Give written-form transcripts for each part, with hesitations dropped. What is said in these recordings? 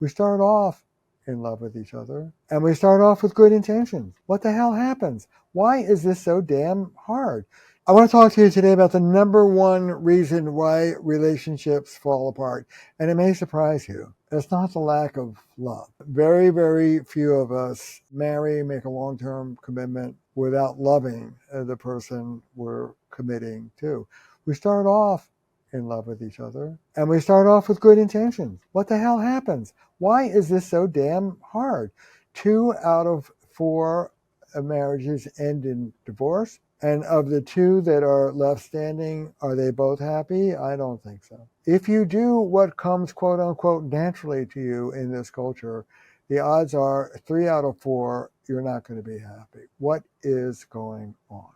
We start off in love with each other, and we start off with good intentions. What the hell happens? Why is this so damn hard? I want to talk to you today about the number one reason why relationships fall apart. And it may surprise you. It's not the lack of love. Very, very few of us marry, make a long term commitment without loving the person we're committing to. We start off in love with each other, and we start off with good intentions. What the hell happens? Why is this so damn hard? 2 out of 4 marriages end in divorce. And of the 2 that are left standing, are they both happy? I don't think so. If you do what comes, quote unquote, naturally to you in this culture, the odds are 3 out of 4, you're not going to be happy. What is going on?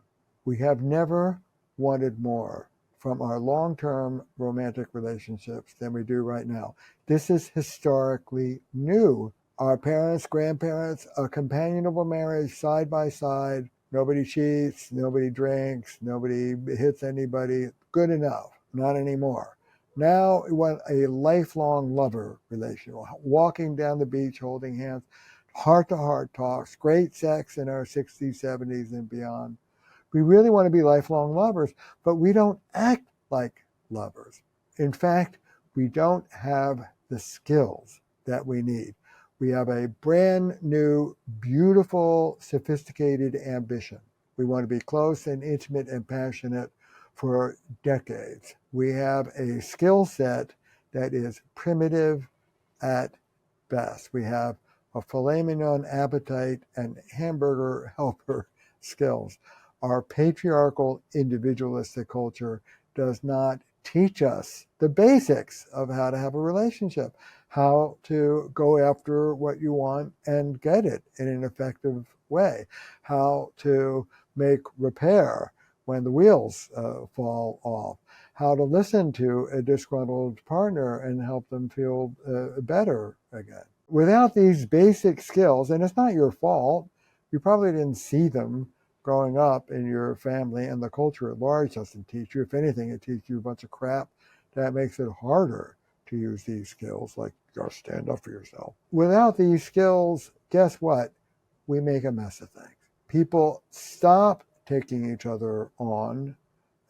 We have never wanted more from our long-term romantic relationships than we do right now. This is historically new. Our parents, grandparents, a companionable marriage side by side. Nobody cheats, nobody drinks, nobody hits anybody. Good enough. Not anymore. Now we want a lifelong lover relationship, walking down the beach, holding hands, heart-to-heart talks, great sex in our 60s, 70s, and beyond. We really want to be lifelong lovers, but we don't act like lovers. In fact, we don't have the skills that we need. We have a brand new, beautiful, sophisticated ambition. We want to be close and intimate and passionate for decades. We have a skill set that is primitive at best. We have a filet mignon appetite and hamburger helper skills. Our patriarchal individualistic culture does not teach us the basics of how to have a relationship, how to go after what you want and get it in an effective way, how to make repair when the wheels fall off, how to listen to a disgruntled partner and help them feel better again. Without these basic skills, and it's not your fault, you probably didn't see them growing up in your family, and the culture at large doesn't teach you. If anything, it teaches you a bunch of crap that makes it harder to use these skills, like you gotta stand up for yourself. Without these skills, guess what? We make a mess of things. People stop taking each other on,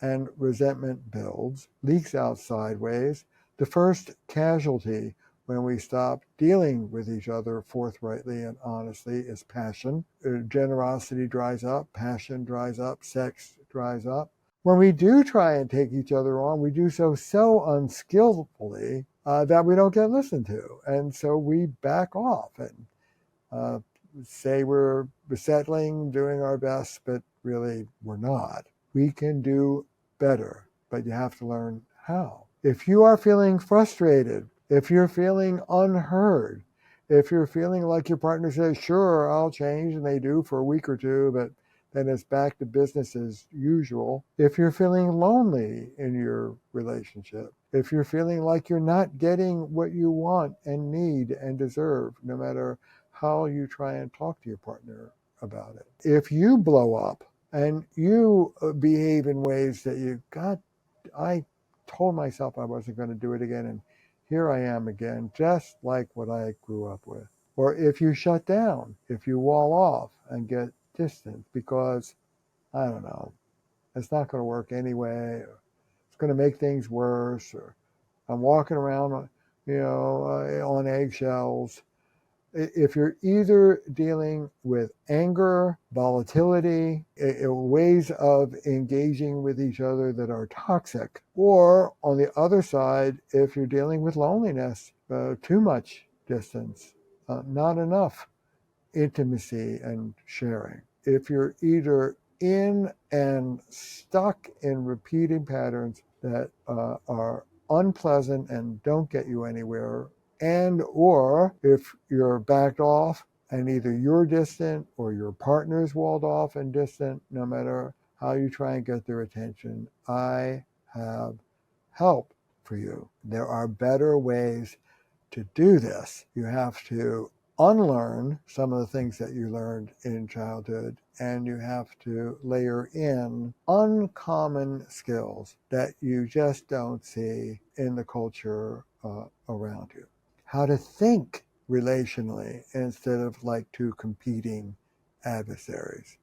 and resentment builds, leaks out sideways. The first casualty when we stop dealing with each other forthrightly and honestly is passion. Generosity dries up, passion dries up, sex dries up. When we do try and take each other on, we do so unskillfully that we don't get listened to. And so we back off and say we're settling, doing our best, but really we're not. We can do better, but you have to learn how. If you are feeling frustrated, if you're feeling unheard, if you're feeling like your partner says, sure, I'll change, and they do for a week or 2, but then it's back to business as usual. If you're feeling lonely in your relationship, if you're feeling like you're not getting what you want and need and deserve, no matter how you try and talk to your partner about it. If you blow up and you behave in ways that I told myself I wasn't going to do it again, and here I am again, just like what I grew up with. Or if you shut down, if you wall off and get distant because, I don't know, it's not going to work anyway, or it's going to make things worse, or I'm walking around, on eggshells. If you're either dealing with anger, volatility, ways of engaging with each other that are toxic, or on the other side, if you're dealing with loneliness, too much distance, not enough intimacy and sharing. If you're either in and stuck in repeating patterns that are unpleasant and don't get you anywhere, and or if you're backed off and either you're distant or your partner's walled off and distant, no matter how you try and get their attention, I have help for you. There are better ways to do this. You have to unlearn some of the things that you learned in childhood, and you have to layer in uncommon skills that you just don't see in the culture around you. how to think relationally instead of like two competing adversaries,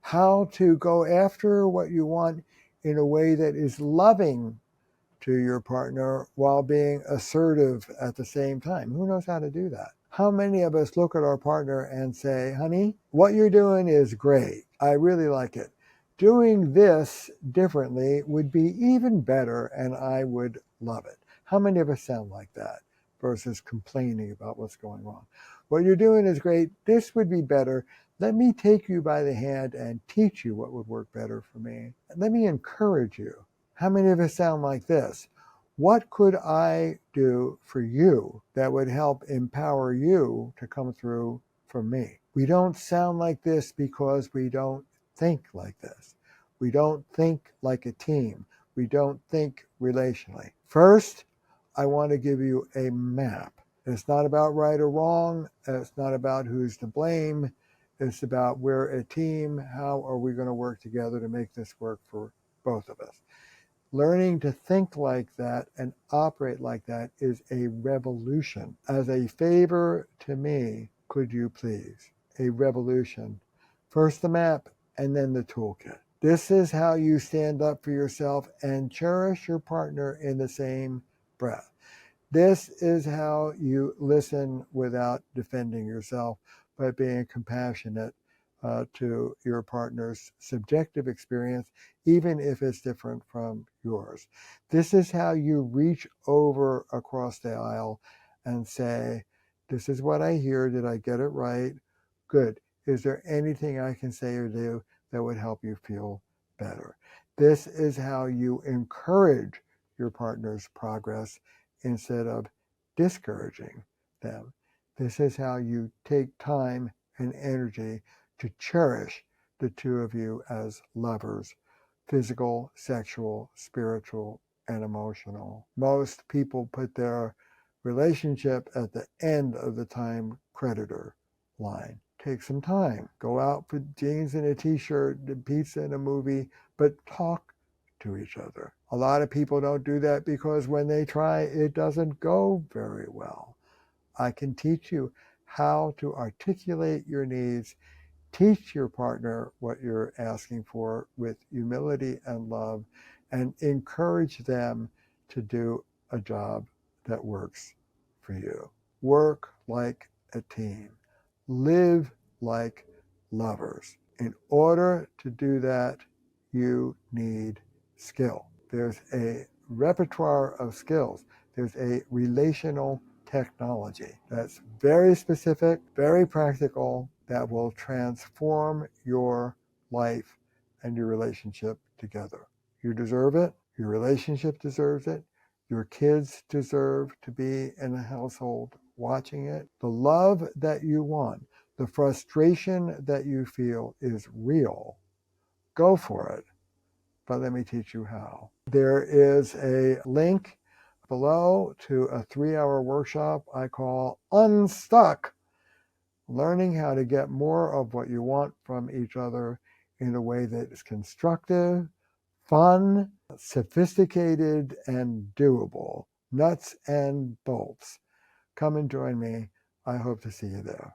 how to go after what you want in a way that is loving to your partner while being assertive at the same time. Who knows how to do that? How many of us look at our partner and say, honey, what you're doing is great. I really like it. Doing this differently would be even better and I would love it. How many of us sound like that versus complaining about what's going wrong? What you're doing is great. This would be better. Let me take you by the hand and teach you what would work better for me. Let me encourage you. How many of us sound like this? What could I do for you that would help empower you to come through for me? We don't sound like this because we don't think like this. We don't think like a team. We don't think relationally. First, I want to give you a map. It's not about right or wrong. It's not about who's to blame. It's about we're a team. How are we going to work together to make this work for both of us? Learning to think like that and operate like that is a revolution. As a favor to me, could you please? A revolution. First the map and then the toolkit. This is how you stand up for yourself and cherish your partner in the same breath. This is how you listen without defending yourself, but being compassionate to your partner's subjective experience, even if it's different from yours. This is how you reach over across the aisle and say, this is what I hear. Did I get it right? Good. Is there anything I can say or do that would help you feel better? This is how you encourage your partner's progress instead of discouraging them. This is how you take time and energy to cherish the two of you as lovers, physical, sexual, spiritual, and emotional. Most people put their relationship at the end of the time creditor line. Take some time. Go out for jeans and a t-shirt, and pizza and a movie, but talk to each other. A lot of people don't do that because when they try, it doesn't go very well. I can teach you how to articulate your needs, teach your partner what you're asking for with humility and love, and encourage them to do a job that works for you. Work like a team. Live like lovers. In order to do that, you need skill. There's a repertoire of skills. There's a relational technology that's very specific, very practical, that will transform your life and your relationship together. You deserve it. Your relationship deserves it. Your kids deserve to be in a household watching it. The love that you want, the frustration that you feel is real. Go for it. But let me teach you how. There is a link below to a 3-hour workshop I call Unstuck, learning how to get more of what you want from each other in a way that is constructive, fun, sophisticated, and doable. Nuts and bolts. Come and join me. I hope to see you there.